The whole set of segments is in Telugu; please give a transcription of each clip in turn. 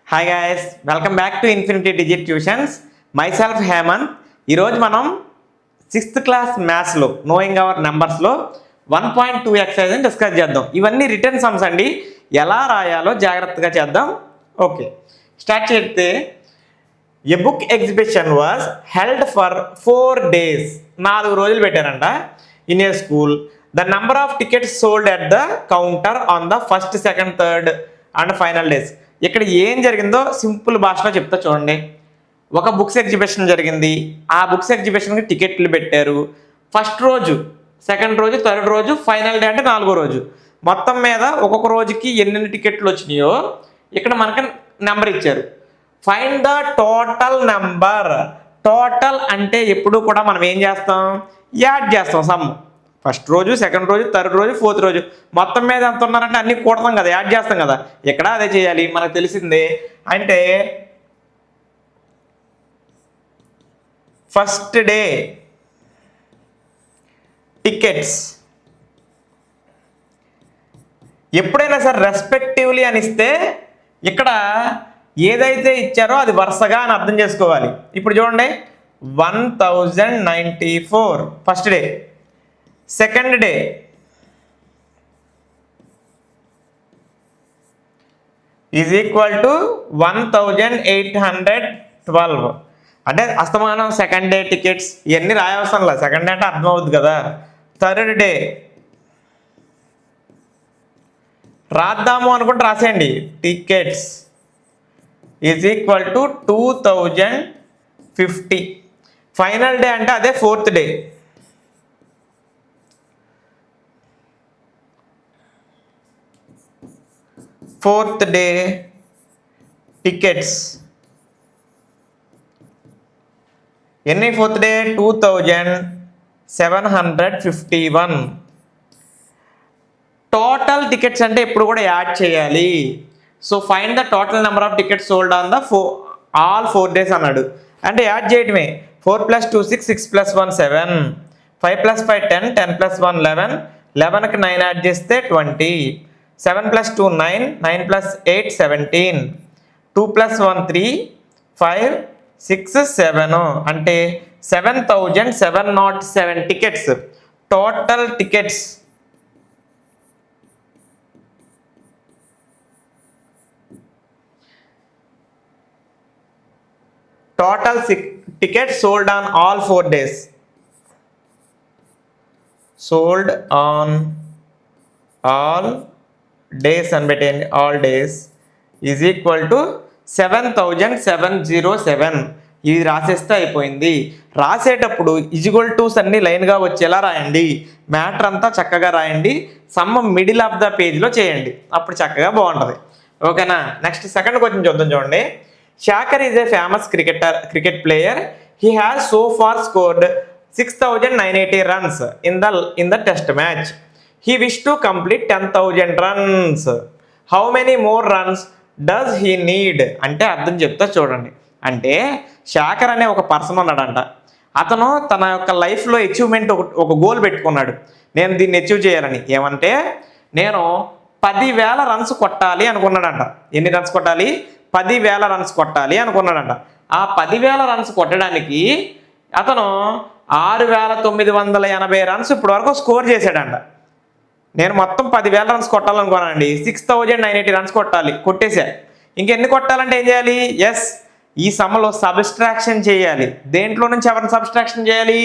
Hi guys, welcome back to infinity digit tuitions. Myself Hemanth. ఈరోజు మనం 6th క్లాస్ మ్యాథ్స్లో నోయింగ్ అవర్ నెంబర్స్లో 1.2 ఎక్సర్సైజ్ని డిస్కస్ చేద్దాం. ఇవన్నీ రిటర్న్ సమ్స్ అండి, ఎలా రాయాలో జాగ్రత్తగా చేద్దాం. ఓకే, స్టార్ట్ చేస్తే a book exhibition was held for 4 days. 4 రోజులు పెట్టారంట. In a school the number of tickets sold at the counter on the first, second, third and final days. ఇక్కడ ఏం జరిగిందో సింపుల్ భాషలో చెప్తా చూడండి. ఒక బుక్స్ ఎగ్జిబిషన్ జరిగింది. ఆ బుక్స్ ఎగ్జిబిషన్కి టికెట్లు పెట్టారు. ఫస్ట్ రోజు, సెకండ్ రోజు, థర్డ్ రోజు, ఫైనల్ డే అంటే 4వ రోజు. మొత్తం మీద ఒక్కొక్క రోజుకి ఎన్ని టికెట్లు వచ్చినాయో ఇక్కడ మనకి నెంబర్ ఇచ్చారు. Find the total number. Total అంటే ఎప్పుడు కూడా మనం ఏం చేస్తాం, యాడ్ చేస్తాం. సమ్ ఫస్ట్ రోజు, సెకండ్ రోజు, థర్డ్ రోజు, ఫోర్త్ రోజు, మొత్తం మీద ఎంత ఉన్నారంటే అన్ని కూడతాం కదా, యాడ్ చేస్తాం కదా. ఇక్కడ అదే చేయాలి, మనకు తెలిసిందే. అంటే ఫస్ట్ డే టికెట్స్ ఎప్పుడైనా సరే రెస్పెక్టివ్లీ అని ఇస్తే ఇక్కడ ఏదైతే ఇచ్చారో అది వరుసగా అని అర్థం చేసుకోవాలి. ఇప్పుడు చూడండి, 1094 first day. Second day is equal to 1812. అంటే అస్తమానం సెకండ్ డే టికెట్స్ ఇవన్నీ రాయవసరం లేదు, సెకండ్ డే అంటే అర్థం అవుతుంది కదా. థర్డ్ డే రాద్దాము అనుకుంటే రాసేయండి, tickets is equal to 2050. Final day అంటే అదే fourth day. Fourth day tickets ఎన్ని? Fourth day 2751. టోటల్ టికెట్స్ అంటే ఇప్పుడు కూడా యాడ్ చేయాలి. So find the total number of tickets sold on the all 4 days అన్నాడు. అంటే యాడ్ చేయటమే. 4 + 2 6, 6 + 1 7, 5 + 5 10, 10 + 1 11, 11కి 9 యాడ్ చేస్తే 20, 7 + 2 9, 9 + 8 17, 2 + 1 3, 5 6 7 అంటే 7707 tickets. Total tickets tickets sold on all 4 days. Sold on all days and between all days is equal to 7707. ఇది రాసేస్తే అయిపోయింది. రాసేటప్పుడు ఈజ్వల్ టూస్ అన్ని లైన్గా వచ్చేలా రాయండి. మ్యాటర్ అంతా చక్కగా రాయండి. సమ్ మిడిల్ ఆఫ్ ద పేజ్లో చేయండి, అప్పుడు చక్కగా బాగుంటుంది. ఓకేనా? నెక్స్ట్ సెకండ్ క్వశ్చన్ చూద్దాం. చూడండి, Shaker is a famous cricket player. He has so far scored 6980 runs in the test match. He wished to complete 10,000 runs. How many more runs does he need? అంటే అర్థం చెప్తా చూడండి. అంటే షాకర్ అనే ఒక పర్సన్ ఉన్నాడంట. అతను తన యొక్క లైఫ్లో అచీవ్మెంట్ ఒక గోల్ పెట్టుకున్నాడు. నేను దీన్ని అచీవ్ చేయాలని. ఏమంటే నేను 10,000 రన్స్ కొట్టాలి అనుకున్నాడంట. ఎన్ని రన్స్ కొట్టాలి? 10,000 రన్స్ కొట్టాలి అనుకున్నాడంట. ఆ 10,000 రన్స్ కొట్టడానికి అతను 6,980 రన్స్ ఇప్పటి వరకు స్కోర్ చేశాడంట. నేను మొత్తం 10,000 రన్స్ కొట్టాలనుకున్నానండి. 6,980 రన్స్ కొట్టేశా. ఇంకెన్ని కొట్టాలంటే ఏం చేయాలి? ఎస్, ఈ సమ్మలో సబ్స్ట్రాక్షన్ చేయాలి. దేంట్లో నుంచి ఎవరిని సబ్స్ట్రాక్షన్ చేయాలి?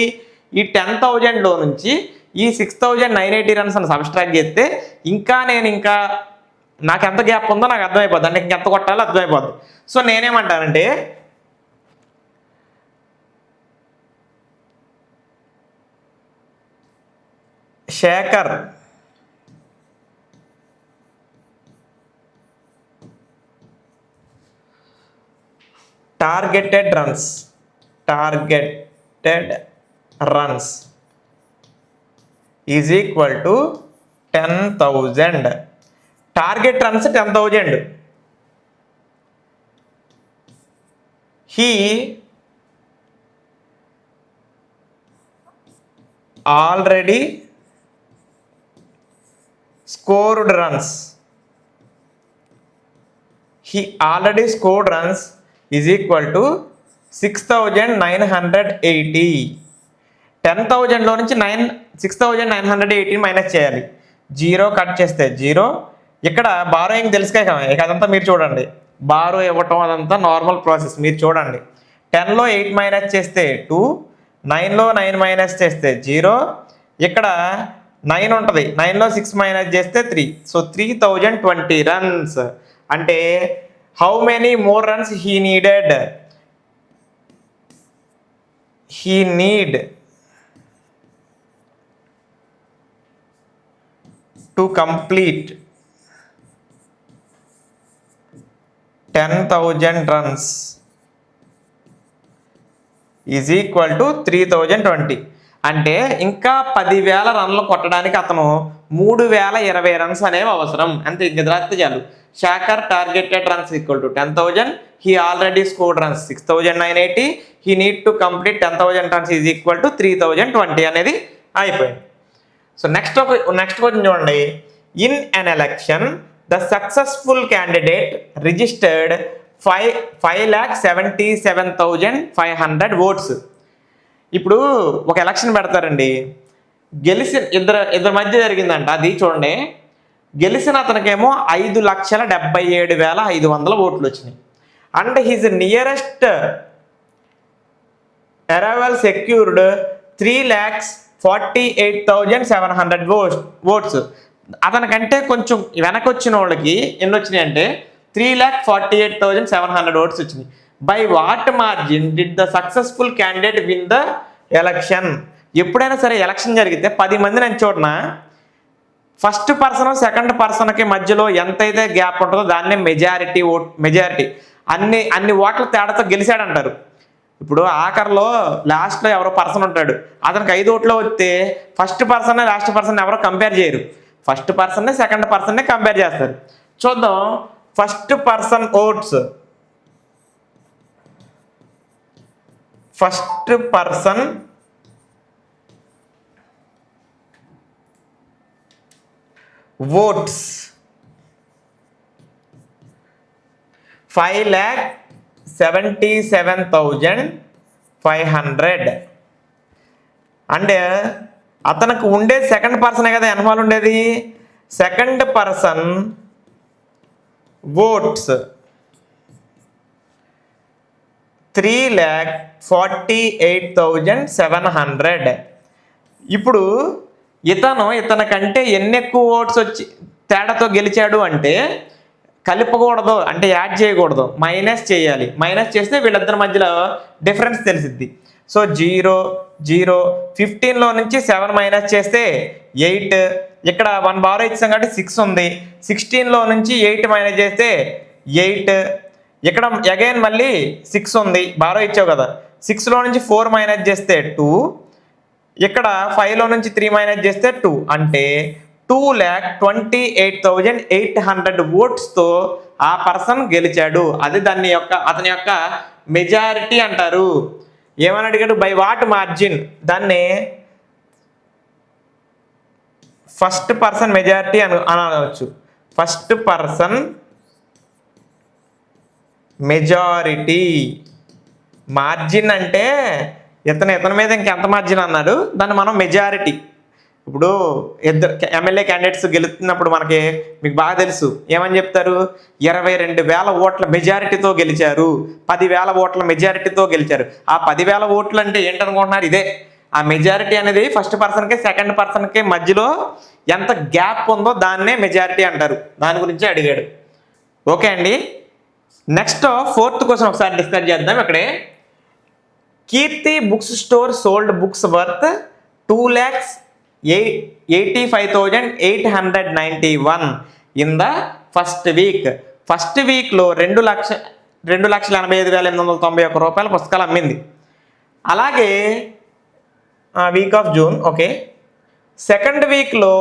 ఈ 10,000లో నుంచి ఈ 6,980 రన్స్ అని సబ్స్ట్రాక్ట్ చేస్తే ఇంకా నాకు ఎంత గ్యాప్ ఉందో నాకు అర్థమైపోద్ది. అంటే ఇంకెంత కొట్టాలో అర్థమైపోద్ది. సో నేనేమంటానంటే Shekhar targeted runs is equal to 10,000. Target runs 10,000. He already scored runs. he already scored runs is equal to 6980. 10,000లో నుంచి 6980 మైనస్ చేయాలి. 0 కట్ చేస్తే 0. ఇక్కడ బారోయింగ్ తెలుసుకే కదా, ఇక అదంతా మీరు చూడండి. బారో ఇవ్వటం అదంతా నార్మల్ ప్రాసెస్, మీరు చూడండి. 10లో 8 మైనస్ చేస్తే 2, 9లో 9 మైనస్ చేస్తే 0. ఇక్కడ 9 ఉంటుంది, 9లో 6 మైనస్ చేస్తే 3. So 3020 runs. అంటే how many more runs he needed? He need to complete 10,000 runs is equal to 3020. అంటే ఇంకా 10,000 రన్లు కొట్టడానికి అతను 3020 రన్స్ అనేవి అవసరం. అంతే, ఇంక రాస్తే చాలు. శాకర్ targeted runs equal to 10,000. He already scored runs 6980. He need to complete 10,000 runs is equal to 3020 అనేది అయిపోయింది. సో నెక్స్ట్ క్వశ్చన్ చూడండి. In an election the successful candidate registered 5,77,500 votes. ఇప్పుడు ఒక ఎలక్షన్ పెడతారండి, ఇద్దరు మధ్య జరిగిందంట. అది చూడండి, గెలిచిన అతనికేమో 5,77,500 ఓట్లు వచ్చినాయి. And his nearest arrival secured 3,48,700 votes. అతనికంటే కొంచెం వెనకొచ్చిన వాళ్ళకి ఎన్ని వచ్చినాయి అంటే 3,48,700 ఓట్స్ వచ్చినాయి. By what margin did the successful candidate win the election? ఎప్పుడైనా సరే ఎలక్షన్ జరిగితే 10 మంది నుంచి చూడన ఫస్ట్ పర్సన్ సెకండ్ పర్సన్కి మధ్యలో ఎంతైతే గ్యాప్ ఉంటుందో దాన్నే మెజారిటీ అన్ని ఓట్ల తేడాతో గెలిచాడంటారు. ఇప్పుడు ఆఖరిలో లాస్ట్లో ఎవరో పర్సన్ ఉంటాడు, అతనికి 5 ఓట్లు వస్తే ఫస్ట్ పర్సన్ లాస్ట్ పర్సన్ ఎవరో కంపేర్ చేయరు. ఫస్ట్ పర్సన్నే సెకండ్ పర్సన్నే కంపేర్ చేస్తారు. చూద్దాం. First person votes, first person votes 5,77,500. అంటే అతనికి ఉండేది సెకండ్ పర్సనే కదా ఎనమాలు ఉండేది. Second person votes 3,48,700. ఇప్పుడు ఇతనికంటే ఎన్ని ఎక్కువ ఓట్స్ వచ్చి తేడాతో గెలిచాడు అంటే కలపకూడదు, అంటే యాడ్ చేయకూడదు, మైనస్ చేయాలి. మైనస్ చేస్తే వీళ్ళిద్దరి మధ్యలో డిఫరెన్స్ తెలిసిద్ది. సో 0, 0, 15లో నుంచి 7 మైనస్ చేస్తే 8. ఇక్కడ 1 బారో ఇచ్చాం కాబట్టి 6 ఉంది. 16లో నుంచి 8 మైనస్ చేస్తే 8. ఇక్కడ అగైన్ మళ్ళీ 6 ఉంది, బారో ఇచ్చావు కదా. 6లో నుంచి 4 మైనస్ చేస్తే 2. ఇక్కడ 5లో నుంచి 3 మైనస్ చేస్తే 2. అంటే 2,28,800 ఓట్స్తో ఆ పర్సన్ గెలిచాడు. అది అతని యొక్క మెజారిటీ అంటారు. ఏమని అడిగాడు? By what margin. దాన్ని ఫస్ట్ పర్సన్ మెజారిటీ అనవచ్చు. First person majority. మార్జిన్ అంటే ఇతని మీద ఇంకెంత మార్జిన్ అన్నాడు, దాన్ని మనం మెజారిటీ. ఇప్పుడు ఇద్దరు ఎమ్మెల్యే క్యాండిడేట్స్ గెలుస్తున్నప్పుడు మీకు బాగా తెలుసు ఏమని చెప్తారు, 22,000 ఓట్ల మెజారిటీతో గెలిచారు, 10,000 ఓట్ల మెజారిటీతో గెలిచారు. ఆ 10,000 ఓట్లు అంటే ఏంటనుకుంటున్నారు? ఇదే ఆ మెజారిటీ అనేది. ఫస్ట్ పర్సన్కి సెకండ్ పర్సన్కి మధ్యలో ఎంత గ్యాప్ ఉందో దాన్నే మెజారిటీ అంటారు. దాని గురించి అడిగాడు. ఓకే అండి. నెక్స్ట్ 4th క్వశ్చన్ ఒకసారి డిస్కస్ చేద్దాం. ఇక్కడే Keerthi books store sold books worth 2,85,891 in the first week. First వీక్లో 2,85,891 రూపాయల పుస్తకాలు అమ్మింది. అలాగే week of June. Okay. Second వీక్లో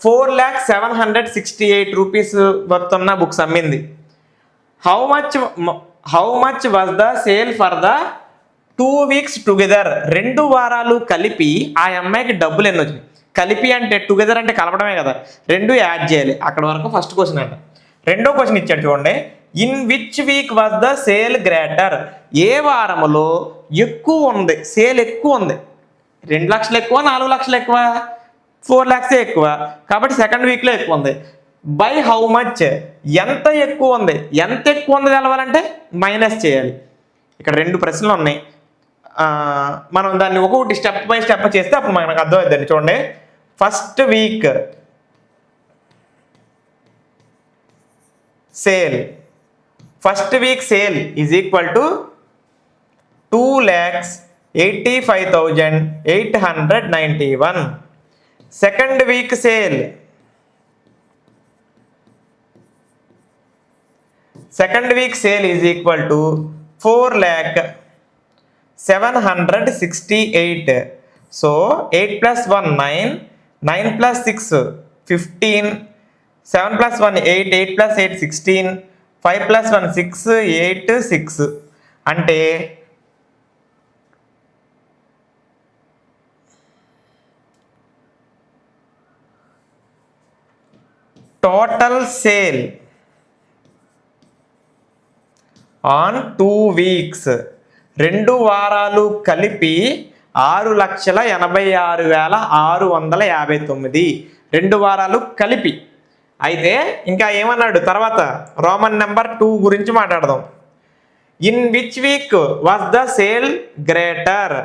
4,07,68 రూపీస్ వర్త్ ఉన్న బుక్స్ అమ్మింది. How much was the sale for the 2 weeks together? 2 వారాలు కలిపి ఆ అమ్మాయికి డబ్బులు ఎన్ని వచ్చినాయి? కలిపి అంటే టుగెదర్ అంటే కలపడమే కదా, 2 యాడ్ చేయాలి. అక్కడ వరకు ఫస్ట్ క్వశ్చన్ అంట. రెండో క్వశ్చన్ ఇచ్చాడు చూడండి. In which week was the sale greater? ఏ వారములో ఎక్కువ ఉంది, సేల్ ఎక్కువ ఉంది? 2 లక్షలు ఎక్కువ, 4 లక్షలు ఎక్కువ? 4 lakhs ఎక్కువ, కాబట్టి సెకండ్ వీక్లో ఎక్కువ ఉంది. By how much? ఎంత ఎక్కువ ఉంది? ఎంత ఎక్కువ ఉంది తెలవాలంటే మైనస్ చేయాలి. ఇక్కడ 2 ప్రశ్నలు ఉన్నాయి. మనం దాన్ని ఒక్కొక్కటి స్టెప్ బై స్టెప్ చేస్తే అప్పుడు మనకు అర్థమవుతుంది. చూడండి, first week sale, first week sale is equal to 2,85,891. Second week sale, second week sale is equal to 4,07,68. So 8 + 1 9, 9 + 6 15, 7 + 1 8, 8 + 8 16, 5 + 1 6, 8 6. అంటే టోటల్ సేల్ ఆన్ 2 weeks, 2 వారాలు కలిపి 6,86,659. 2 వారాలు కలిపి. అయితే ఇంకా ఏమన్నాడు తర్వాత, రోమన్ నెంబర్ 2 గురించి మాట్లాడదాం. In which week was the sale greater?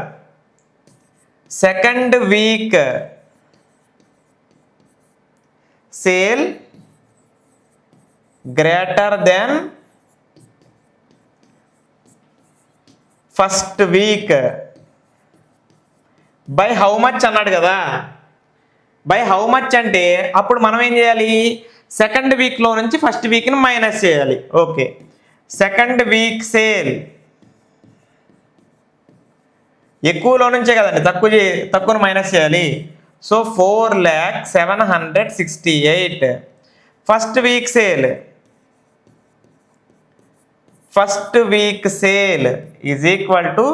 Second week sale greater than first week. By how much అన్నాడు కదా. బై హౌ మచ్ అంటే అప్పుడు మనం ఏం చేయాలి? సెకండ్ వీక్లో నుంచి ఫస్ట్ వీక్ని మైనస్ చేయాలి. ఓకే, సెకండ్ వీక్ సేల్ ఎక్కువలో నుంచే కదండి, తక్కువను మైనస్ చేయాలి. So 4,07,68. First week sale, first week sale is equal to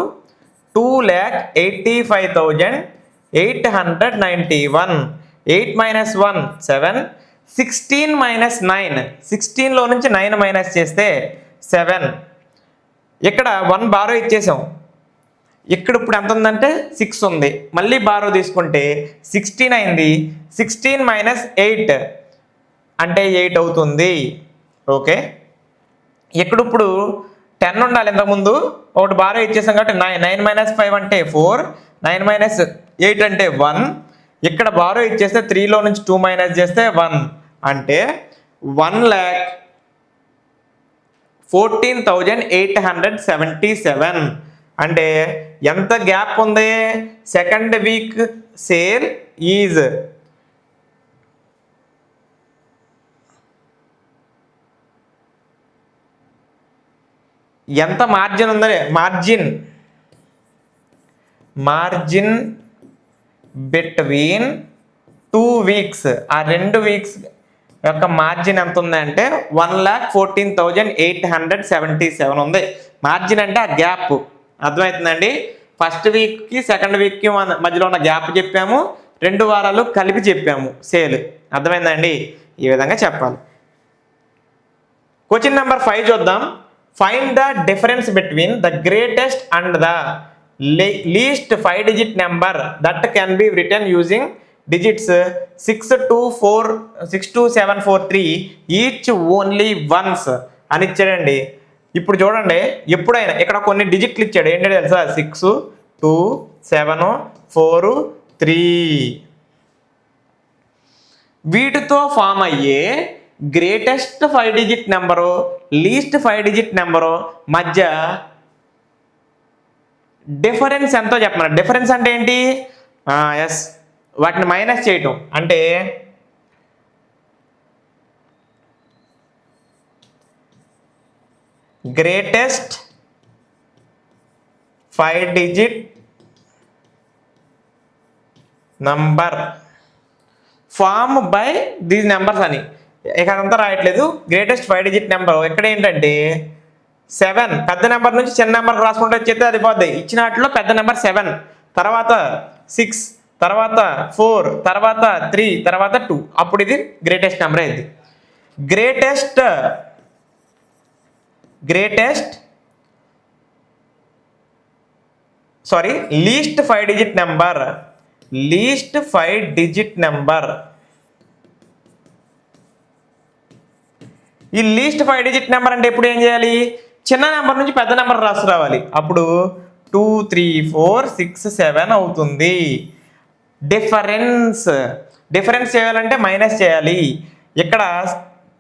2,85,891. 8 - 1 7, 16 - 9, 16లో నుంచి 9 మైనస్ చేస్తే 7. ఇక్కడ 1 బారో ఇచ్చేసాం. ఇక్కడ ఇప్పుడు ఎంత ఉందంటే 6 ఉంది. మళ్ళీ బారో తీసుకుంటే 16 అయింది. 16 - 8 అంటే 8 అవుతుంది. ఓకే, ఇక్కడ ఇప్పుడు 10 ఉండాలి. ఇంతకుముందు ఒకటి బారో ఇచ్చేసాం కాబట్టి 9, 9 - 5 అంటే 4, 9 - 8 అంటే 1. ఇక్కడ బారో ఇచ్చేస్తే 3లో నుంచి 2 మైనస్ చేస్తే 1 అంటే 1,14,877. అంటే ఎంత గ్యాప్ ఉంది? సెకండ్ వీక్ సేల్ ఈజ్ ఎంత మార్జిన్ ఉందని, మార్జిన్ బిట్వీన్ 2 weeks, ఆ 2 weeks యొక్క మార్జిన్ ఎంత ఉందంటే 1,14,877 ఉంది. మార్జిన్ అంటే ఆ గ్యాప్. అర్థమవుతుందండి? ఫస్ట్ వీక్కి సెకండ్ వీక్కి మధ్యలో ఉన్న గ్యాప్ చెప్పాము, 2 వారాలు కలిపి చెప్పాము సేల్. అర్థమైందండి? ఈ విధంగా చెప్పాలి. క్వశ్చన్ నెంబర్ 5 చూద్దాం. Find the difference between the greatest and the least 5-digit number that can be return using digits 62743 each only once అని ఇచ్చాడండి. ఇప్పుడు చూడండి, ఎప్పుడైనా ఇక్కడ కొన్ని డిజిట్లు ఇచ్చాడు. ఏంటంటే తెలుసా? 6 2 7 4 3. వీటితో ఫామ్ అయ్యే greatest 5-digit number, least 5-digit number మధ్య డిఫరెన్స్ ఎంతో చెప్పమన్నారు. డిఫరెన్స్ అంటే ఏంటి? ఎస్, వాటిని మైనస్ చేయటం. అంటే greatest 5-digit number form by these numbers అని. ఇక అదంతా రాయట్లేదు. గ్రేటెస్ట్ 5-digit నెంబర్ ఇక్కడ ఏంటంటే 7, పెద్ద నెంబర్ నుంచి చిన్న నెంబర్ రాసుకుంటే వచ్చేస్తే అది పోద్ది. ఇచ్చిన వాటిలో పెద్ద నెంబర్ 7, తర్వాత 6, తర్వాత 4, తర్వాత 3, తర్వాత 2. అప్పుడు ఇది గ్రేటెస్ట్ నెంబర్ అయింది. Greatest least 5 digit number. Least 5 digit number. ఈ లీస్ట్ 5 డిజిట్ నెంబర్ అంటే ఎప్పుడు ఏం చేయాలి? చిన్న నెంబర్ నుంచి పెద్ద నెంబర్ రావాలి. అప్పుడు 2 3 4 6 7 అవుతుంది. డిఫరెన్స్ చేయాలంటే మైనస్ చేయాలి. ఇక్కడ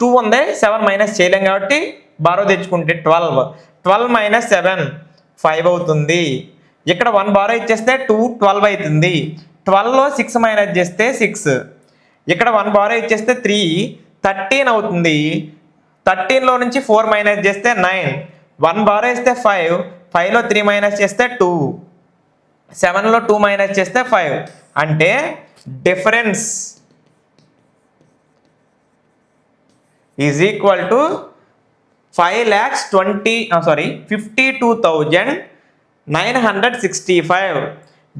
2 ఉంది, 7 మైనస్ చేయలేం కాబట్టి బారో తెచ్చుకుంటే 12 మైనస్ 7 5 అవుతుంది. ఇక్కడ 1 బారో ఇచ్చేస్తే 2 12 అవుతుంది. 12లో 6 మైనస్ చేస్తే 6. ఇక్కడ 1 బారో ఇచ్చేస్తే 3 13 అవుతుంది. 13లో నుంచి 4 మైనస్ చేస్తే 9. 1 బారో ఇస్తే 5. 5లో 3 మైనస్ చేస్తే 2. 7లో 2 మైనస్ చేస్తే 5. అంటే difference is equal to 52,965.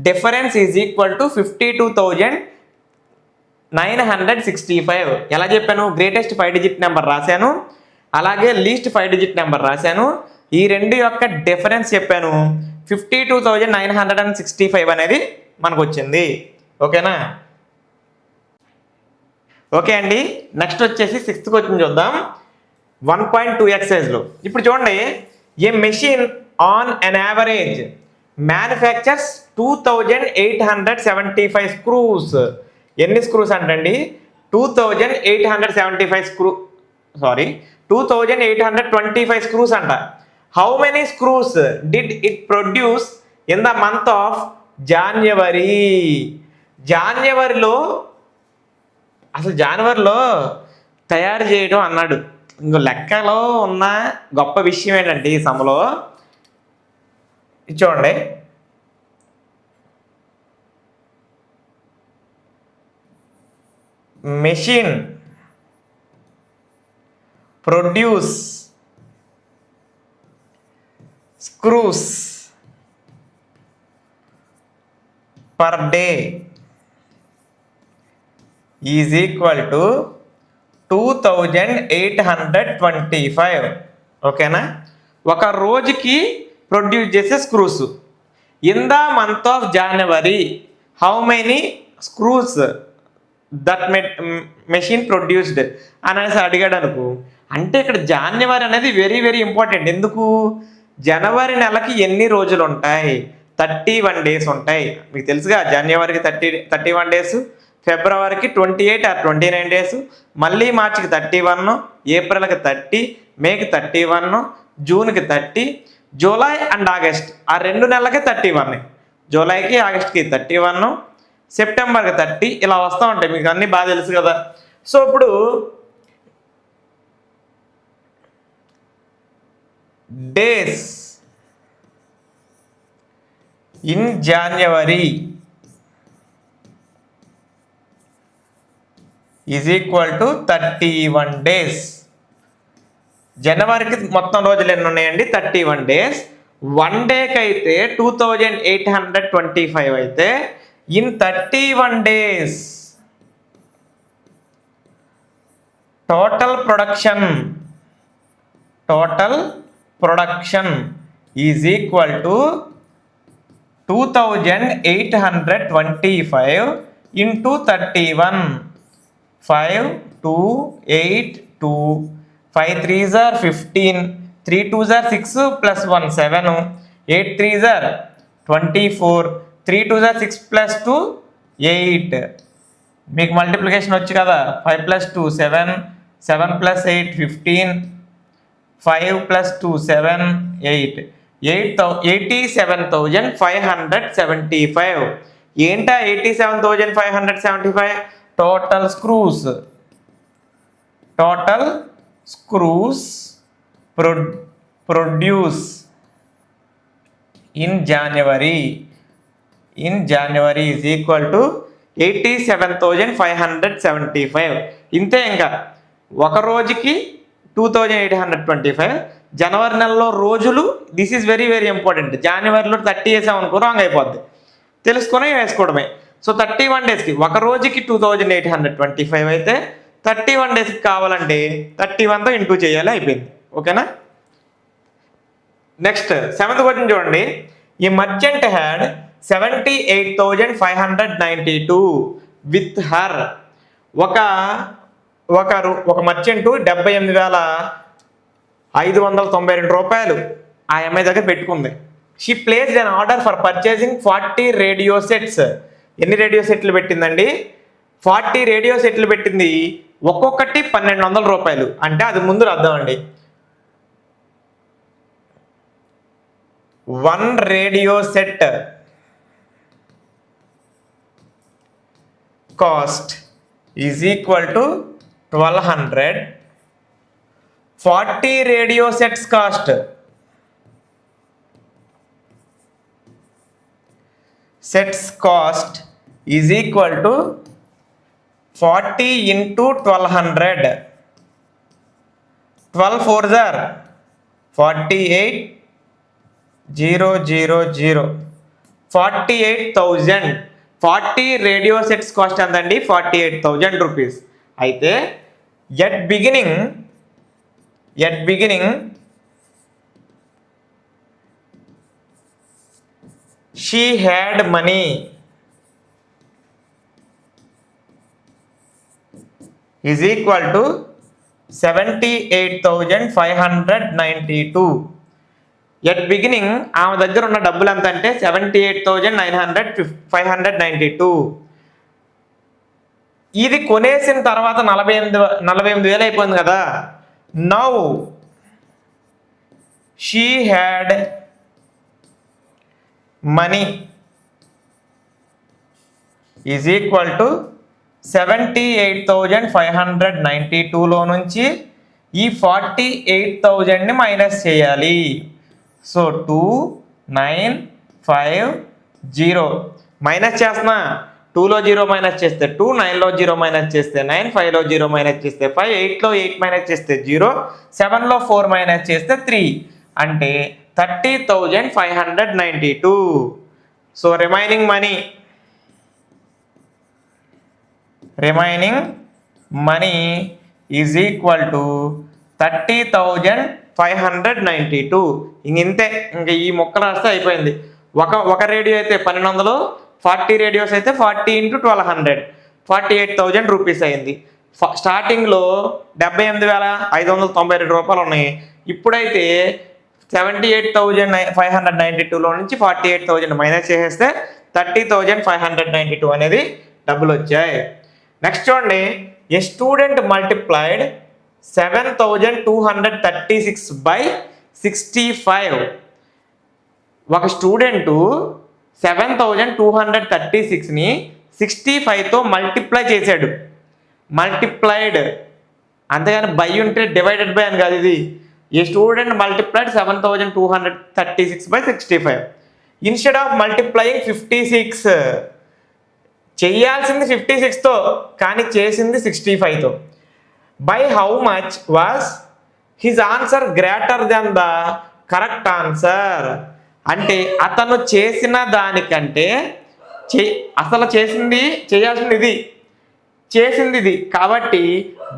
Difference is equal to 52,965. ఎలా చెప్పాను? గ్రేటెస్ట్ 5 డిజిట్ నెంబర్ రాశాను, అలాగే లీస్ట్ 5 డిజిట్ నెంబర్ రాశాను. ఈ రెండు యొక్క డిఫరెన్స్ చెప్పాను. 52,965 అనేది మనకు వచ్చింది. ఓకేనా? ఓకే అండి. నెక్స్ట్ వచ్చేసి 6th క్వశ్చన్ చూద్దాం. 1.2 ఎక్సైజ్లో ఇప్పుడు చూడండి. A machine on an average manufactures 2,875 screws. ఎన్ని స్క్రూస్ అంటండి? 2,825 స్క్రూస్ అంట. How many screws did it produce in the month of January? జనవరిలో తయారు చేయడం అన్నాడు. ఇంకో లెక్కలో ఉన్న గొప్ప విషయం ఏంటంటే ఈ సమ్లో చూడండి. Machine produce screws per day is equal to 2,825. ఓకేనా? ఒక రోజుకి ప్రొడ్యూస్ చేసే screws. In the month of January how many screws that machine produced అనేసి అడిగాడు అనుకో. అంటే ఇక్కడ జనవరి అనేది వెరీ వెరీ ఇంపార్టెంట్. ఎందుకు? జనవరి నెలకి ఎన్ని రోజులు ఉంటాయి? 31 డేస్ ఉంటాయి. మీకు తెలుసుగా, జనవరికి 31 డేస్, ఫిబ్రవరికి 28 or 29 డేస్, మళ్ళీ మార్చికి 31, ఏప్రిల్కి 30, మేకి 31, జూన్కి 30, జూలై అండ్ ఆగస్ట్ ఆ 2 నెలలకి 31. జూలైకి ఆగస్ట్కి 31, సెప్టెంబర్కి 30, ఇలా వస్తూ ఉంటాయి. మీకు అన్నీ బాగా తెలుసు కదా. సో ఇప్పుడు days in January is equal to 31 days. జనవరికి మొత్తం రోజులు ఎన్ని ఉన్నాయండి? 31 డేస్. 1 డేకి అయితే 2,825 అయితే in 31 days total production is equal to 2,825 into 31. 5 2 8 2 5 3s are 15, 3 2s are 6 plus 1 7, 8 3s are 24, 3 2s are 6 plus 2 8. మీకు మల్టిప్లికేషన్ వచ్చు కదా. 5 plus 2 7, 7 plus 8 15, 5 plus 2 7 8, 87,575. ఏంటా 87,575? Total screws produce in January is equal to 87,575. ఇంతే. ఇంకా ఒక రోజుకి 2,825. జనవరి నెలలో రోజులు, this is very very important. జనవరిలో 30 వేసామనుకో రాంగ్ అయిపోద్ది, తెలుసుకొని వేసుకోవడమే. సో 31 డేస్కి, ఒక రోజుకి 2,825 అయితే 31 డేస్కి కావాలంటే 31తో ఇంటూ చేయాలి, అయిపోయింది. ఓకేనా? నెక్స్ట్ 7th క్వశ్చన్ చూడండి. ఈ మర్చెంట్ హ్యాడ్ 78,592 విత్ హర్. ఒక మర్చెంట్ 78,592 రూపాయలు ఆ అమ్మాయి దగ్గర పెట్టుకుంది. She placed an order for purchasing 40 radio sets. ఎన్ని రేడియో సెట్లు పెట్టిందండి? 40 రేడియో సెట్లు పెట్టింది. ఒక్కొక్కటి 1,200 రూపాయలు. అంటే అది ముందు రాద్దామండి. 1 radio set cost is equal to 1200. 40 radio sets cost is equal to 40 into 1200. 12 4s are 48,000. 48,000. 40 radio sets cost ఎంతండి? 48,000 రూపీస్. అయితే at beginning she had money is equal to 78,592. At beginning ఆమె దగ్గర ఉన్న డబ్బులు ఎంత అంటే 78,592. ఇది కొనేసిన తర్వాత 48,000 అయిపోయింది కదా. Now she had money is equal to 78,592లో నుంచి ఈ 48,000ని మైనస్ చేయాలి. సో 2,950 మైనస్ చేస్తున్నా. 2లో 0 మైనస్ చేస్తే 2, 9లో 0 మైనస్ చేస్తే 9, 5లో 0 మైనస్ చేస్తే 5, 8లో 8 మైనస్ చేస్తే 0, 7లో 4 మైనస్ చేస్తే 3, అంటే 30,592. So remaining money is equal to 30,592. ఇంతే. ఇంక ఈ మొక్క రాస్తే అయిపోయింది. ఒక రేడియో అయితే 1,200, 40 రేడియోస్ అయితే 40 into 1200, 48,000 రూపీస్ అయింది. స్టార్టింగ్లో 78,592 రూపాయలు ఉన్నాయి. ఇప్పుడైతే 78,592లో నుంచి 48,000 మైనస్ చేసేస్తే 30,592 అనేది డబ్బులు వచ్చాయి. నెక్స్ట్ చూడండి. A student multiplied 7,236 by 65. ఒక స్టూడెంటు 7,236ని 65తో మల్టిప్లై చేశాడు. మల్టిప్లైడ్ అంతేగాని బై ఉంటే డివైడెడ్ బై అని కాదు. ఇది a student multiplied 7,236 by 65. Instead of multiplying 56, చేయాల్సింది 56తో కానీ చేసింది 65తో. By how much was his answer greater than the correct answer. అంటే అతను చేసిన దానికంటే అసలు చేయాల్సింది ఇది కాబట్టి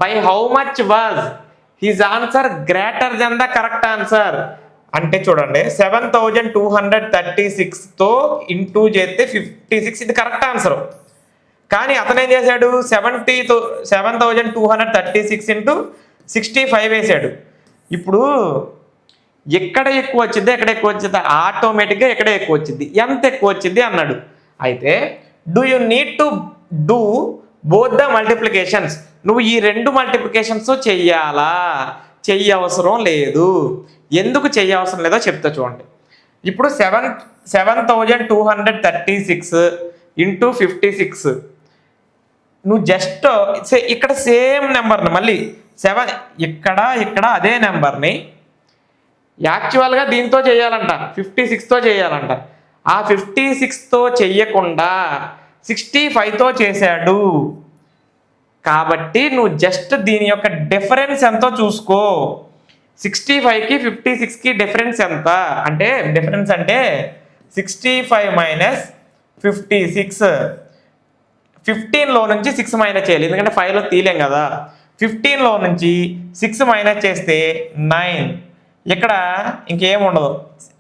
by how much was his answer greater than the correct answer. అంటే చూడండి 7,236తో ఇంటూ చేస్తే 56 ఇది కరెక్ట్ ఆన్సర్. కానీ అతను ఏం చేశాడు? 7,236 into 65 వేసాడు. ఇప్పుడు ఎక్కడ ఎక్కువ వచ్చింది ఎక్కడ ఎక్కువ వచ్చింది ఆటోమేటిక్గా ఎక్కడ ఎక్కువ వచ్చింది ఎంత ఎక్కువ వచ్చింది అన్నాడు. అయితే do you need to do both the multiplications. నువ్వు ఈ 2 మల్టిప్లికేషన్స్ చెయ్యాలా? చెయ్యవసరం లేదు. ఎందుకు చెయ్యవసరం లేదో చెప్తా చూడండి. ఇప్పుడు 7,236 into 56 నువ్వు జస్ట్ ఇక్కడ సేమ్ నెంబర్ని మళ్ళీ 7 ఇక్కడ అదే నెంబర్ని యాక్చువల్గా దీంతో చేయాలంట, 56తో చేయాలంట. ఆ 56తో చెయ్యకుండా 65తో చేశాడు కాబట్టి నువ్వు జస్ట్ దీని యొక్క డిఫరెన్స్ ఎంతో చూసుకో. 65కి 56కి డిఫరెన్స్ ఎంత అంటే 65 మైనస్ 56. 15లో నుంచి 6 మైనస్ చేయాలి ఎందుకంటే 5లో తీలేం కదా. 15లో నుంచి 6 మైనస్ చేస్తే 9. ఇక్కడ ఇంకేం ఉండదు.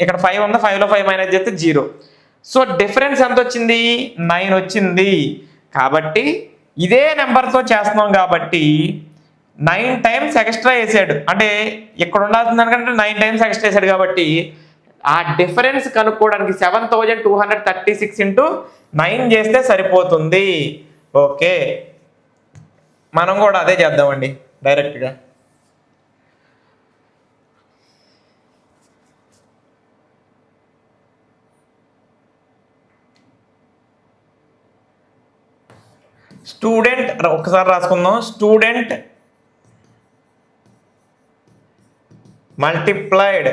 ఇక్కడ 5 ఉంది, 5లో 5 మైనస్ చేస్తే 0. సో డిఫరెన్స్ ఎంత వచ్చింది? 9 వచ్చింది. కాబట్టి ఇదే నెంబర్తో చేస్తున్నాం కాబట్టి 9 టైమ్స్ ఎక్స్ట్రా వేసాడు. అంటే ఇక్కడ ఉండాల్సిన దానికంటే 9 టైమ్స్ ఎక్స్ట్రా వేసాడు కాబట్టి ఆ డిఫరెన్స్ కనుక్కోవడానికి 7236 ఇంటూ 9 చేస్తే సరిపోతుంది. ఓకే, మనం కూడా అదే చేద్దామండి డైరెక్ట్గా. స్టూడెంట్ ఒకసారి రాసుకుందాం. Student multiplied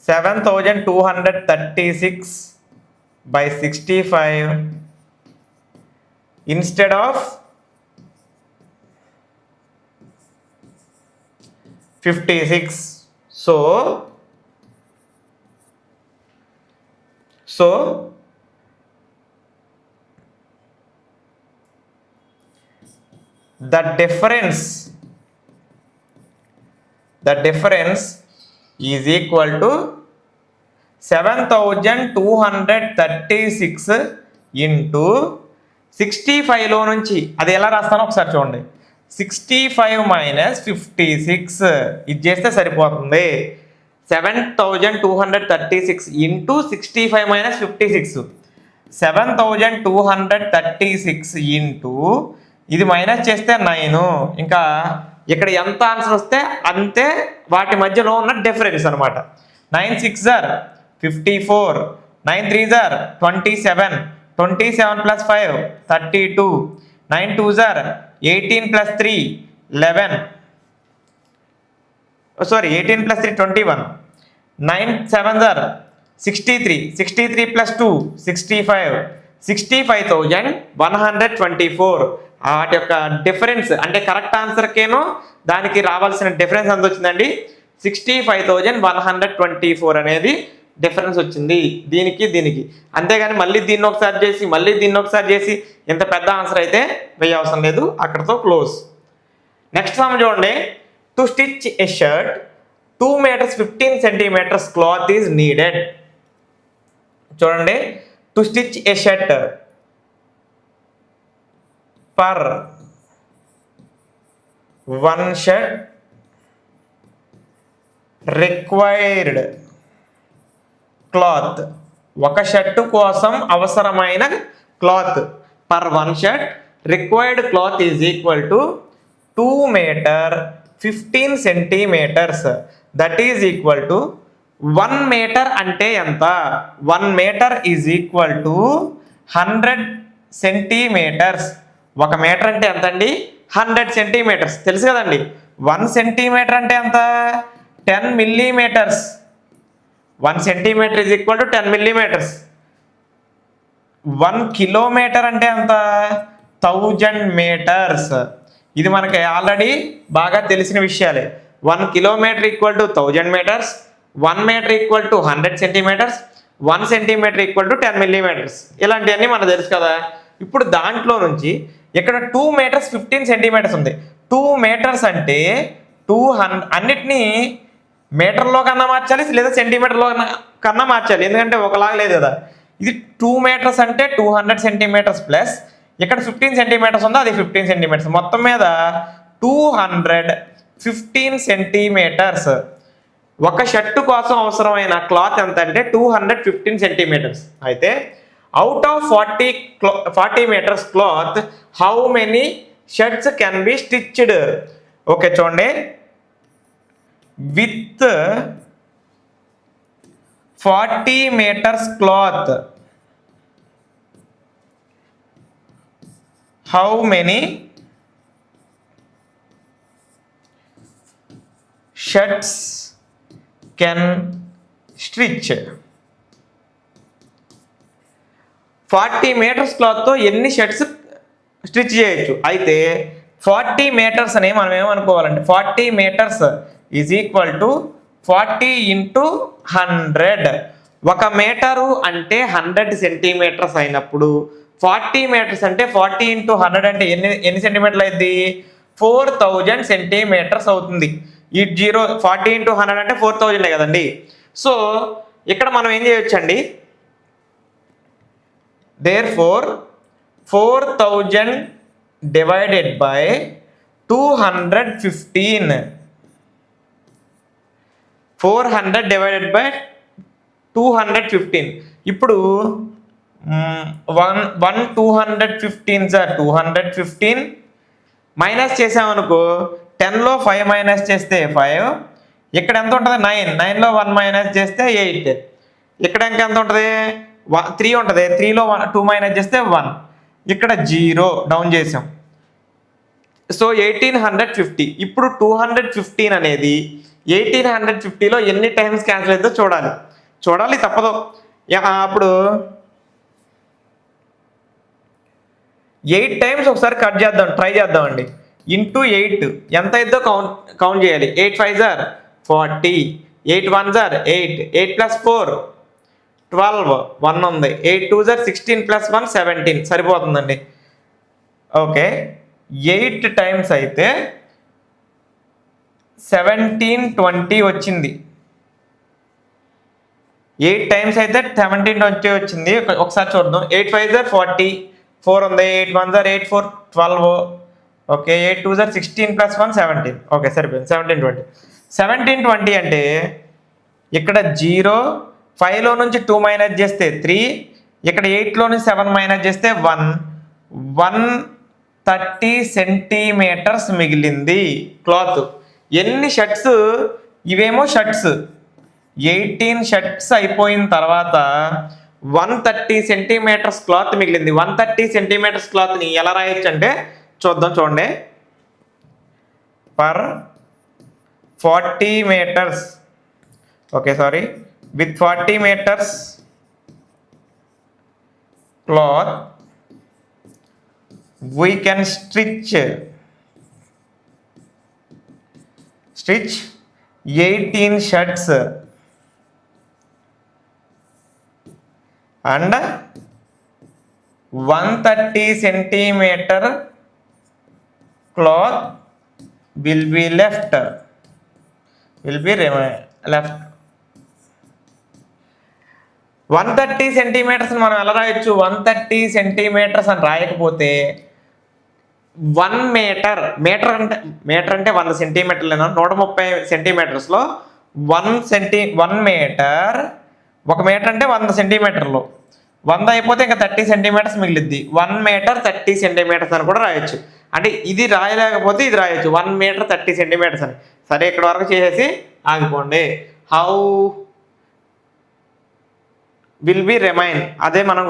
7236 by 65 instead of 56. So the difference is equal to 7236 into 65లో నుంచి అది ఎలా రాస్తానో ఒకసారి చూడండి. 65 మైనస్ 56 ఇది చేస్తే సరిపోతుంది. 7236 ఇంటూ 65 మైనస్ 56. 7236 ఇంటూ ఇది మైనస్ చేస్తే 9. ఇంకా ఇక్కడ ఎంత ఆన్సర్ వస్తే అంతే వాటి మధ్యలో ఉన్న డిఫరెన్స్ అనమాట. 9 6 are 54, 9 3 are 27, 27 plus 5 32, 9 2 are 18 plus 3 11, sorry 18 plus 3 21, 9 7 are 63, 63 plus 2 65, 65,124. వాటి యొక్క డిఫరెన్స్ అంటే కరెక్ట్ ఆన్సర్కేనో దానికి రావాల్సిన డిఫరెన్స్ ఎంత వచ్చిందండి? 65,124 అనేది డిఫరెన్స్ వచ్చింది దీనికి దీనికి. అంతేగాని మళ్ళీ దీన్ని ఒకసారి చేసి మళ్ళీ దీన్ని ఒకసారి చేసి ఇంత పెద్ద ఆన్సర్ అయితే వేయ అవసరం లేదు. అక్కడతో క్లోజ్. నెక్స్ట్ సమ్ చూడండి. To stitch a shirt 2 meters 15 centimeters cloth is needed. చూడండి, to stitch a shirt per 1 shirt required cloth, ఒక షర్టు కోసం అవసరమైన cloth per 1 shirt required cloth is equal to 2 meter 15 centimeters. That is equal to 1 meter అంటే ఎంత? 1 meter is equal to 100 centimeters. 1 meter అంటే ఎంత అండి? 100 centimeters. తెలుసు కదండి. 1 centimeter అంటే ఎంత? 10 millimeters. 1 centimeter is equal to 10 millimeters. 1 kilometer అంటే ఎంత? 1000 meters. ఇది మనకి ఆల్రెడీ బాగా తెలిసిన విషయాలే. 1 kilometer equal to 1000 meters, 1 meter equal to 100 centimeters, 1 centimeter equal to 10 millimeters. ఇలాంటివన్నీ మనకు తెలుసు కదా. ఇప్పుడు దాంట్లో నుంచి ఇక్కడ 2 meters 15 centimeters ఉంది. 2 meters అంటే 200 అన్నిటినీ మీటర్లో కన్నా మార్చాలి లేదా సెంటీమీటర్లో కన్నా మార్చాలి, ఎందుకంటే ఒకలాగా లేదు కదా. ఇది 2 meters అంటే 200 centimeters ప్లస్ ఇక్కడ 15 centimeters ఉందో అది 15 centimeters. మొత్తం మీద 215 centimeters. ఒక షర్టు కోసం అవసరమైన క్లాత్ ఎంత అంటే 215 centimeters. అయితే out of 40 meters cloth how many shirts can be stitched? Okay చూడండి, with 40 meters cloth how many shirts can stitch? 40 meters క్లాత్తో ఎన్ని షర్ట్స్ స్టిచ్ చేయొచ్చు? అయితే 40 meters అని మనం ఏమనుకోవాలంటే 40 meters is equal to 40 into 100. 1 metre అంటే 100 centimeters అయినప్పుడు 40 meters అంటే 40 into 100 అంటే ఎన్ని సెంటీమీటర్లు అయింది? 4000 centimeters అవుతుంది. ఈ 40 into 100 అంటే 4000 కదండి. సో ఇక్కడ మనం ఏం చేయొచ్చండి, therefore 4000 divided by 215, 400 divided by 215. ఇప్పుడు 215 సార్ 215 మైనస్ చేసామనుకో, 10లో 5 మైనస్ చేస్తే 5, ఇక్కడ ఎంత ఉంటుంది 9, 9లో 1 మైనస్ చేస్తే 8, ఇక్కడ ఇంకా ఎంత ఉంటుంది 3 ఉంటుంది, 3లో 2 మైనస్ చేస్తే 1, ఇక్కడ 0 డౌన్ చేసాం. సో 1850. ఇప్పుడు 215 అనేది 1850లో ఎన్ని టైమ్స్ క్యాన్సిల్ అవుతుందో చూడాలి తప్పదు. అప్పుడు 8 టైమ్స్ ఒకసారి ట్రై చేద్దామండి. ఇంటూ 8 ఎంత అయిద్దో కౌంట్ చేయాలి. 8 5 సార్ 40, 8 1 సార్ 8, 8 + 4 12, 1 ఉంది, 8 2 సార్ 16 + 1 17 సరిపోతుందండి. ఓకే, 8 టైమ్స్ అయితే 1720 వచ్చింది. 8 టైమ్స్ అయితే 1720 వచ్చింది. ఒకసారి చూద్దాం. 8 5 సార్ 40, 4 ఉంది, 8 1 సార్ 8 4 12, ఓకే, 8 2 సార్ 16 + 1 17, ఓకే సరిపోయింది. 1720 అంటే ఇక్కడ 0, 5లో నుంచి 2 మైనస్ చేస్తే 3, ఇక్కడ 8లో నుంచి 7 మైనస్ చేస్తే 1, 130 సెంటీమీటర్స్ మిగిలింది క్లాత్. ఎన్ని షర్ట్స్? ఇవేమో షర్ట్స్, 18 షర్ట్స్ అయిపోయిన తర్వాత 130 సెంటీమీటర్స్ క్లాత్ మిగిలింది. 130 సెంటీమీటర్స్ క్లాత్ని ఎలా రాయొచ్చు అంటే చూడండి. Per 40 metres, okay sorry, with 40 meters cloth we can stitch 18 shirts and 130 centimeter cloth will be left. 130 centimetres మనం ఎలా రాయొచ్చు? 130 సెంటీమీటర్స్ అని రాయకపోతే 1 మీటర్, మీటర్ అంటే 100 సెంటీమీటర్లు, 130 సెంటీమీటర్స్లో 1 మీటర్, 1 మీటర్ అంటే 100 సెంటీమీటర్లు, 100 అయిపోతే ఇంకా 30 సెంటీమీటర్స్ మిగిలిద్ది. 1 మీటర్ 30 సెంటీమీటర్స్ అని కూడా రాయొచ్చు. అంటే ఇది రాయలేకపోతే ఇది రాయొచ్చు, 1 మీటర్ 30 సెంటీమీటర్స్ అని. సరే, ఇక్కడ వరకు చేసేసి ఆగిపోండి. హౌ విల్ బి రిమైన్, అదే మనం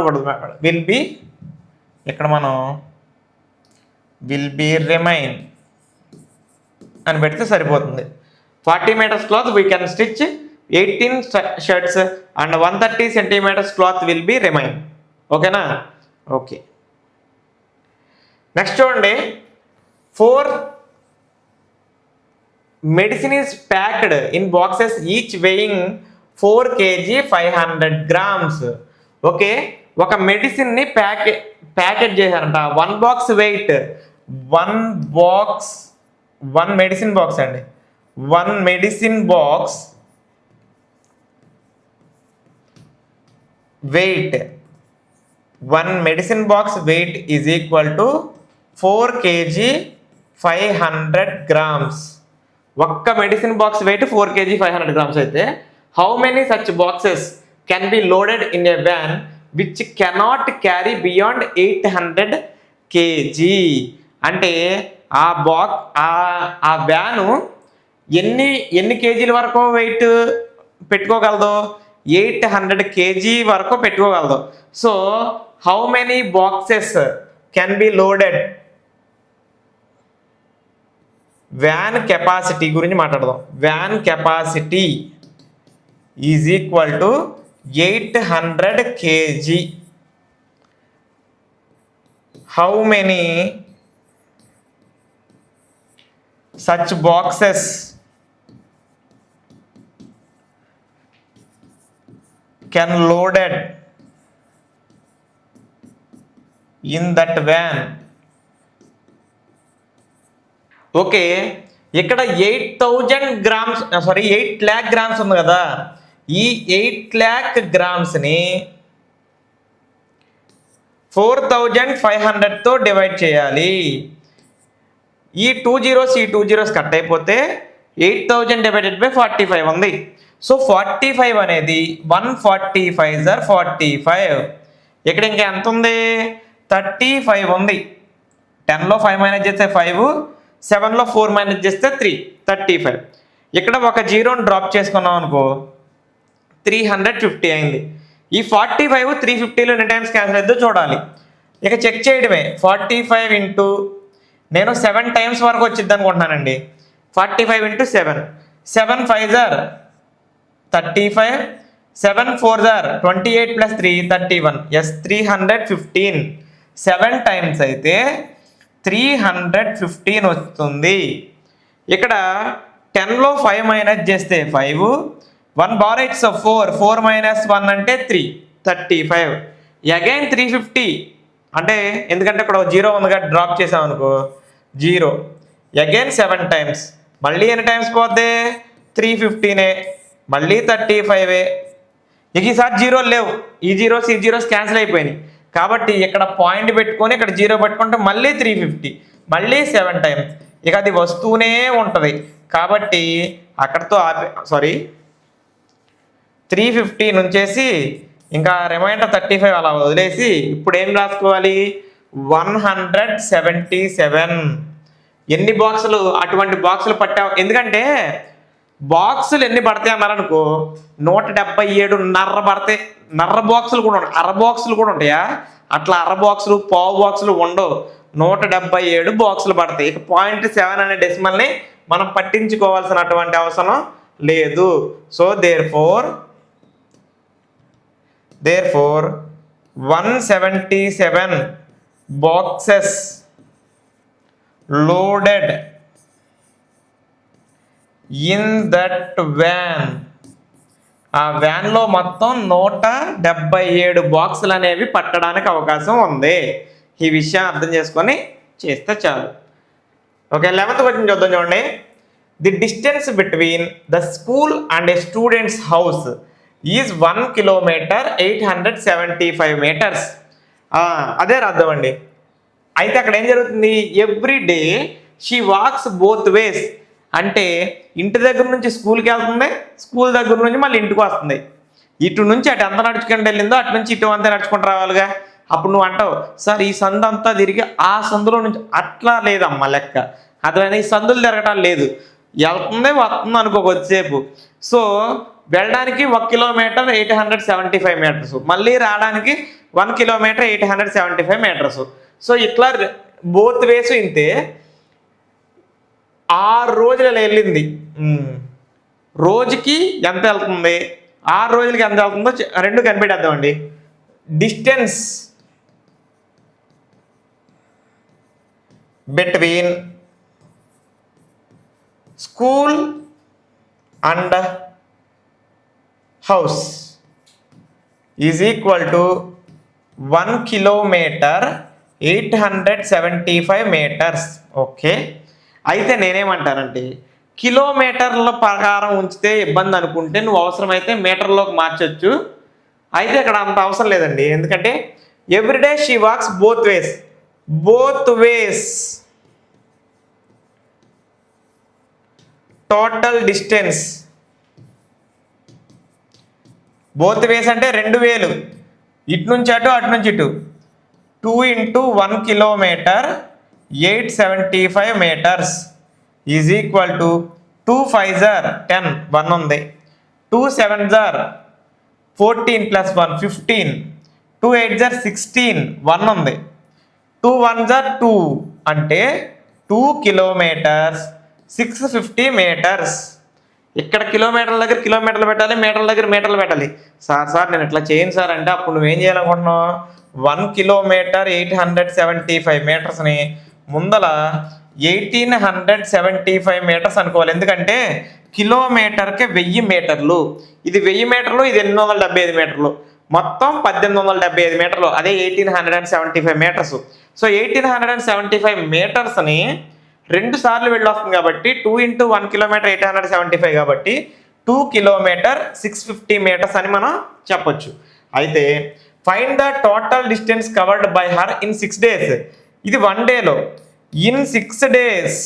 విల్ బి, ఇక్కడ మనం విల్ బి రిమైన్ అని పెడితే సరిపోతుంది. 40 meters cloth we can stitch 18 shirts and 130 centimeters cloth will be remain. ఓకేనా? ఓకే, నెక్స్ట్ చూడండి. 4 medicine is packed in boxes each weighing 4 kg 500 grams. Okay, ఒక మెడిసిన్ ని ప్యాకెట్ చేశారంట. 1 box వెయిట్, 1 మెడిసిన్ బాక్స్ అండి, 1 medicine box weight, 1 medicine box weight is equal to 4 kg 500 grams. ఒక్క medicine box weight 4 kg 500 grams అయితే how many such boxes can be loaded in a van which cannot carry beyond 800 kg. అంటే ఆ వ్యాను ఎన్ని కేజీల వరకు వెయిట్ పెట్టుకోగలదు? 800 kg వరకు పెట్టుకోగలదు. So how many boxes can be loaded? Van capacity గురించి మాట్లాడదాం. Van capacity is equal to 800 kg. హౌ మెనీ such boxes can loaded in that van? Okay, ఇక్కడ 8000 గ్రామ్స్ 8 lakh గ్రామ్స్ ఉంది కదా, ఈ 8 lakh గ్రామ్స్ని 4500తో డివైడ్ చేయాలి. ఈ 2 zeros కట్ అయిపోతే 8000 డివైడెడ్ బై 45 ఉంది. సో 45 అనేది 145 సార్ 45. ఇక్కడ ఇంకా ఎంత ఉంది, 35 ఉంది. 10లో 5 మైనస్ చేస్తే 5, 7లో 4 మైనస్ చేస్తే 3, 35. ఇక్కడ ఒక జీరోని డ్రాప్ చేసుకున్నాం అనుకో 350 అయింది. ఈ 45 350లో ఎన్ని టైమ్స్ క్యాన్సిల్ అవుతుందో చూడాలి. ఇక చెక్ చేయడమే. 45 ఇంటూ నేను 7 టైమ్స్ వరకు వచ్చింది అనుకుంటున్నానండి. 45 ఇంటూ 7, 7 5 జార్ 35, 7 4 జార్ 28 ప్లస్ 3 31. ఎస్ 315. 7 టైమ్స్ అయితే 315 వస్తుంది. ఇక్కడ 10లో 5 మైనస్ చేస్తే 5, 1 బార్ 8 సో 4 మైనస్ 1 అంటే 3, 35. అగైన్ 350 అంటే ఎందుకంటే ఇక్కడ జీరో ఉందిగా డ్రాప్ చేసాం అనుకో 0. అగైన్ 7 టైమ్స్, మళ్ళీ ఎన్ని టైమ్స్ పోతే 315, మళ్ళీ 35. ఇక ఈసారి జీరో లేవు, ఈ జీరోస్ క్యాన్సిల్ అయిపోయినాయి. కాబట్టి ఇక్కడ పాయింట్ పెట్టుకొని ఇక్కడ 0 పెట్టుకుంటే మళ్ళీ 350, మళ్ళీ 7 టైమ్స్. ఇక అది వస్తూనే ఉంటుంది. కాబట్టి అక్కడతో 350 నుంచేసి ఇంకా రిమైండర్ 35 అలా వదిలేసి ఇప్పుడు ఏం రాసుకోవాలి, 177. ఎన్ని బాక్సులు, అటువంటి బాక్సులు పట్టావు. ఎందుకంటే బాక్సులు ఎన్ని పడతాయి అన్నారనుకో 177 పడతాయి. నర్ర బాక్సులు కూడా ఉంటాయి, అర బాక్సులు కూడా ఉంటాయా, అట్లా అర బాక్సులు పావు బాక్సులు ఉండవు. 177 బాక్సులు పడతాయి. ఇక 0.7 అనే డెసిమల్ని మనం పట్టించుకోవాల్సినటువంటి అవసరం లేదు. So therefore 177 boxes loaded in that van. ఆ వ్యాన్లో మొత్తం 177 బాక్సులు అనేవి పట్టడానికి అవకాశం ఉంది. ఈ విషయం అర్థం చేసుకొని చేస్తే చాలు. ఓకే, 11th క్వశ్చన్ చూద్దాం. చూడండి, the distance between the school and A students house is 1 kilometer 875 meters. అదే రాద్దామండి. అయితే అక్కడ ఏం జరుగుతుంది, every day she wax both ways. అంటే ఇంటి దగ్గర నుంచి స్కూల్కి వెళ్తుంది, స్కూల్ దగ్గర నుంచి మళ్ళీ ఇంటికి వస్తుంది. ఇటు నుంచి అటు ఎంత నడుచుకుంటూ వెళ్ళిందో అటు నుంచి ఇటు అంతా నడుచుకుంటూ రావాలిగా. అప్పుడు నువ్వు అంటావు, సార్ ఈ సందు అంతా తిరిగి ఆ సందులో నుంచి, అట్లా లేదమ్మా లెక్క. అర్థమైనా, ఈ సందులు తిరగటాలు లేదు, వెళ్తుంది వస్తుంది అనుకో కొద్దిసేపు. సో వెళ్ళడానికి 1 kilometer 875 meters, మళ్ళీ రావడానికి 1 kilometer 875 meters. సో ఇట్లా బోత్ వేసు ఇంతే. 6 రోజులు వెళ్ళింది. రోజుకి ఎంత వెళ్తుంది, 6 రోజులకి ఎంత వెళ్తుందో రెండు కనిపెట్టేద్దామండి. Distance between school and house is equal to 1 kilometer 875 meters. Okay, అయితే నేనేమంటానంటే కిలోమీటర్ల ప్రకారం ఉంచితే ఇబ్బంది అనుకుంటే నువ్వు అవసరమైతే మీటర్లోకి మార్చొచ్చు. అయితే ఇక్కడ అంత అవసరం లేదండి, ఎందుకంటే everyday she wax both ways total distance. Both ways అంటే 2000, ఇటు నుంచి అటు అటు నుంచి ఇటు. 2 into 1 kilometer 875 meters is equal to 2 5s are 10, 1 ఉంది. 2 7s are 14 plus 1 15, 2 8s are 16, 1 ఉంది. 2 1s are 2 అంటే 2 kilometers 650 meters. ఇక్కడ కిలోమీటర్ల దగ్గర కిలోమీటర్లు పెట్టాలి, మీటర్ల దగ్గర మీటర్లు పెట్టాలి. సార్ నేను ఇట్లా చేయను సార్ అంటే అప్పుడు నువ్వేం చేయాలనుకుంటున్నావు, 1 kilometer 875 metersని ముందల 1875 meters అనుకోవాలి. ఎందుకంటే కిలోమీటర్కి 1000 మీటర్లు, ఇది 1000 మీటర్లు, ఇది 875 మీటర్లు, మొత్తం 1875 మీటర్లు. అదే 1875 meters. సో 1875 మీటర్స్ని 2 సార్లు వెళ్ళి వస్తుంది కాబట్టి 2 × 1 కిలోమీటర్ 875 కాబట్టి 2 కిలోమీటర్ 650 మీటర్స్ అని మనం చెప్పొచ్చు. అయితే find the total distance covered by her in 6 days. ఇది 1 డేలో. In 6 days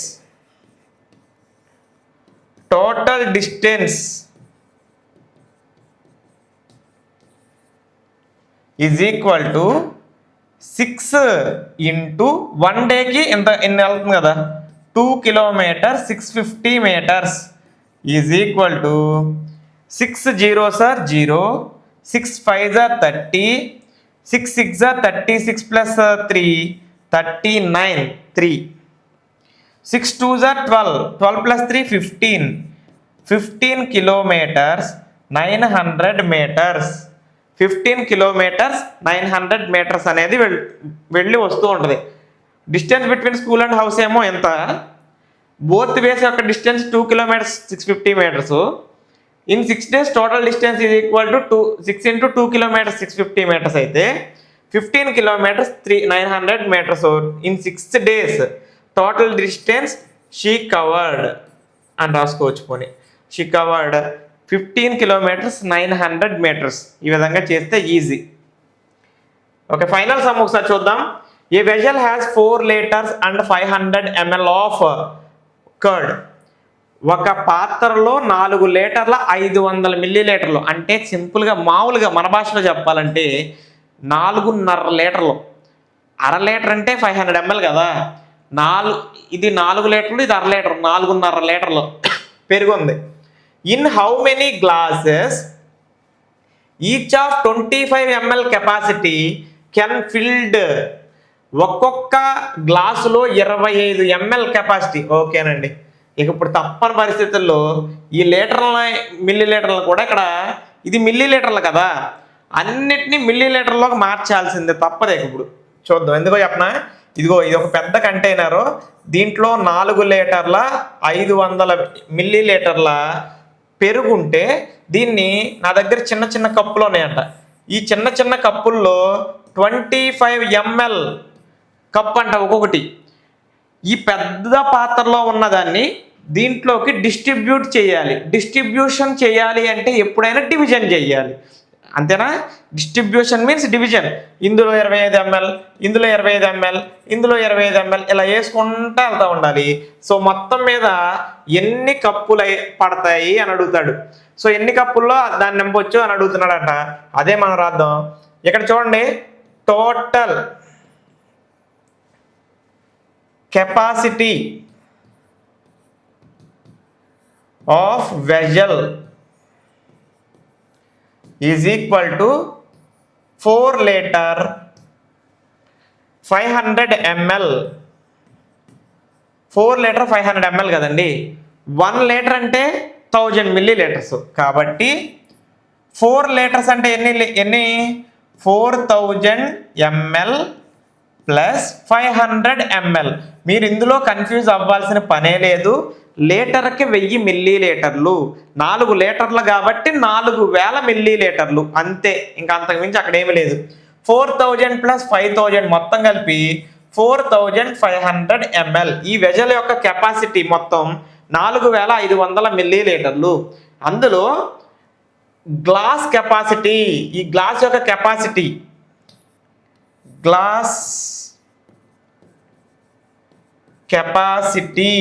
total distance is equal to 6 × 1 డేకి ఎన్ని వెళ్తుంది కదా 2 kilometre 650 metres is equal to 6 zeros are 0, 6 5s are 30, 6 6s are 36 plus 3 39 3, 6 2s are 12, 12 plus 3 15, 15 kilometers 900 meters, 15 kilometers 900 meters అనేది వెళ్ళి వస్తూ ఉంటుంది. Distance between school and house ఏమో ఎంత, బోత్ వేస్ యొక్క distance 2 kilometres 650 metres. In 6 days total distance is equal to 6 × 2 kilometres 650 metres అయితే 15 kilometres 900 metres. In 6 days total distance she covered అని రాసుకోవచ్చు. పోనీ షీ కవర్డ్ 15 కిలోమీటర్స్ 900 మీటర్స్. ఈ విధంగా చేస్తే ఈజీ. ఓకే, ఫైనల్ సమ్ ఒకసారి చూద్దాం. A vessel has 4 litres and 500 ml of curd. ఒక పాత్రలో 4 లీటర్ల 500 మిల్లీలీటర్లు, అంటే సింపుల్గా మామూలుగా మన భాషలో చెప్పాలంటే 4.5 లీటర్లు. అర లీటర్ అంటే 500 ml కదా. ఇది 4 లీటర్లు, ఇది అర లీటర్, 4.5 లీటర్లు పెరుగు ఉంది. In how many glasses each of 25 ml capacity can filled. ఒక్కొక్క గ్లాసులో 25 ml కెపాసిటీ. ఓకేనండి. ఇక ఇప్పుడు తప్పని పరిస్థితుల్లో ఈ లీటర్ల మిల్లీలీటర్లు కూడా ఇక్కడ ఇది మిల్లీలీటర్లు కదా, అన్నిటినీ మిల్లీలీటర్లోకి మార్చాల్సిందే, తప్పదే. ఇప్పుడు చూద్దాం ఎందుకో చెప్పనా. ఇదిగో ఇది ఒక పెద్ద కంటైనరు, దీంట్లో 4 లీటర్ల 500 మిల్లీలీటర్ల పెరుగు ఉంటే దీన్ని నా దగ్గర చిన్న చిన్న కప్పులు ఉన్నాయంట. ఈ చిన్న చిన్న కప్పుల్లో 25 ml కప్ అంట ఒక్కొక్కటి. ఈ పెద్ద పాత్రలో ఉన్నదాన్ని దీంట్లోకి డిస్ట్రిబ్యూట్ చేయాలి. డిస్ట్రిబ్యూషన్ చేయాలి అంటే ఎప్పుడైనా డివిజన్ చేయాలి, అంతేనా. Distribution means division. ఇందులో 25 ml, ఇందులో 25 ml, ఇందులో 25 ml ఇలా వేసుకుంటూ వెళ్తూ ఉండాలి. సో మొత్తం మీద ఎన్ని కప్పులు పడతాయి అని అడుగుతాడు. సో ఎన్ని కప్పుల్లో దాన్ని నింపొచ్చు అని అడుగుతున్నాడట. అదే మనం రాద్దాం. ఇక్కడ చూడండి, total capacity of vessel is equal to 4 litre 500 ml. 4 litre 500 ml కదండి. 1 లీటర్ అంటే 1000 మిల్లీలీటర్స్. కాబట్టి 4 లీటర్స్ అంటే ఎన్ని 4000 ml ప్లస్ 500 ml. మీరు ఇందులో కన్ఫ్యూజ్ అవ్వాల్సిన పనే లేదు. లీటర్కి 1000 మిల్లీలీటర్లు, 4 లీటర్లు కాబట్టి 4000 మిల్లీలీటర్లు అంతే, ఇంకా అంతకుమించి అక్కడ ఏమీ లేదు. 4000 ప్లస్ 5000 మొత్తం కలిపి 4500 ml. ఈ వెజల్ యొక్క కెపాసిటీ మొత్తం 4500 మిల్లీలీటర్లు. అందులో గ్లాస్ కెపాసిటీ, ఈ గ్లాస్ యొక్క capacity, glass capacity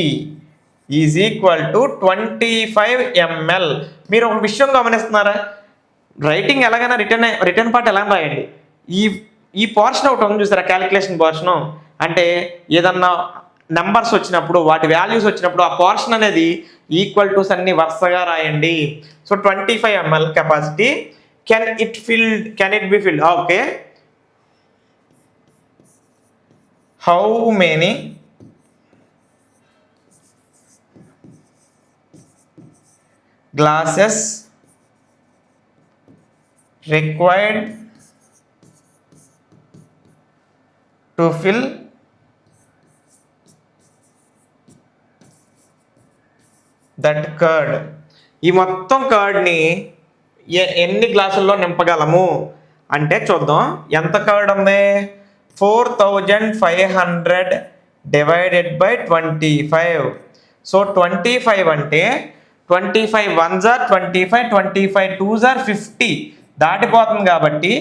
is equal to 25 ml. మీరు ఒక విషయం గమనిస్తున్నారా, రైటింగ్ ఎలాగైనా రిటర్న్ పార్ట్ ఎలా రాయండి. ఈ పోర్షన్ ఒకటి ఉంది చూసారా, క్యాలిక్యులేషన్ పోర్షను. అంటే ఏదన్నా నెంబర్స్ వచ్చినప్పుడు, వాటి వాల్యూస్ వచ్చినప్పుడు ఆ పోర్షన్ అనేది ఈక్వల్ టుస్ అన్ని వరుసగా రాయండి. So 25 ml capacity. Can it be filled. Okay, how many glasses required to fill that curd. ఈ మొత్తం కర్డ్ని ఎన్ని గ్లాసుల్లో నింపగలము అంటే చూద్దాం. ఎంత కర్డ్ ఉంది, 4500 డివైడెడ్ బై 25. సో 25 అంటే 25 1s are 25, 25 2s are 50 దాటిపోతుంది కాబట్టి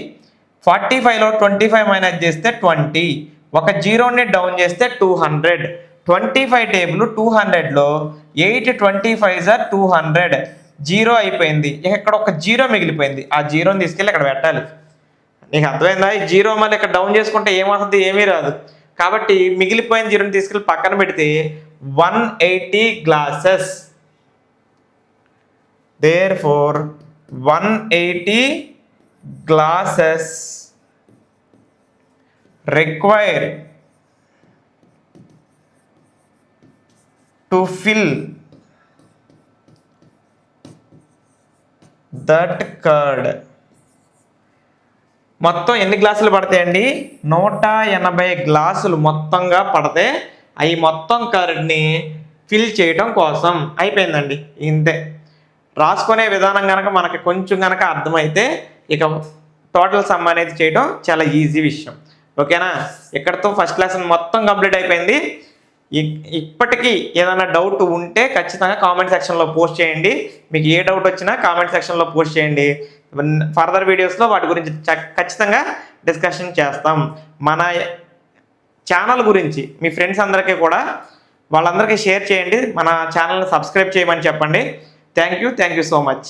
45లో 25 మైనస్ చేస్తే 20, ఒక జీరోని డౌన్ చేస్తే 200. 25 టేబుల్ 200లో 8 25s are 200, జీరో అయిపోయింది. ఇక్కడ ఒక జీరో మిగిలిపోయింది, ఆ జీరోని తీసుకెళ్ళి ఇక్కడ పెట్టాలి. నీకు అర్థమైందా? ఈ జీరో మళ్ళీ ఇక్కడ డౌన్ చేసుకుంటే ఏమవుతుంది? ఏమీ రాదు. కాబట్టి మిగిలిపోయిన జీరోని తీసుకెళ్ళి పక్కన పెడితే 180 glasses. therefore 180 glasses required to fill that curd. మొత్తం ఎన్ని గ్లాసులు పడతాయండి? 180 గ్లాసులు మొత్తంగా పడితే అవి మొత్తం కర్డ్ని ఫిల్ చేయడం కోసం. అయిపోయిందండి, ఇంతే. రాసుకునే విధానం కనుక మనకి కొంచెం కనుక అర్థమైతే ఇక టోటల్ సమ్ అనేది చేయడం చాలా ఈజీ విషయం. ఓకేనా? ఇక్కడతో ఫస్ట్ క్లాస్ మొత్తం కంప్లీట్ అయిపోయింది. ఇప్పటికీ ఏదైనా డౌట్ ఉంటే ఖచ్చితంగా కామెంట్ సెక్షన్లో పోస్ట్ చేయండి. మీకు ఏ డౌట్ వచ్చినా కామెంట్ సెక్షన్లో పోస్ట్ చేయండి. ఫర్దర్ వీడియోస్లో వాటి గురించి ఖచ్చితంగా డిస్కషన్ చేస్తాం. మన ఛానల్ గురించి మీ ఫ్రెండ్స్ అందరికీ కూడా వాళ్ళందరికీ షేర్ చేయండి. మన ఛానల్ని సబ్స్క్రైబ్ చేయమని చెప్పండి. Thank you so much.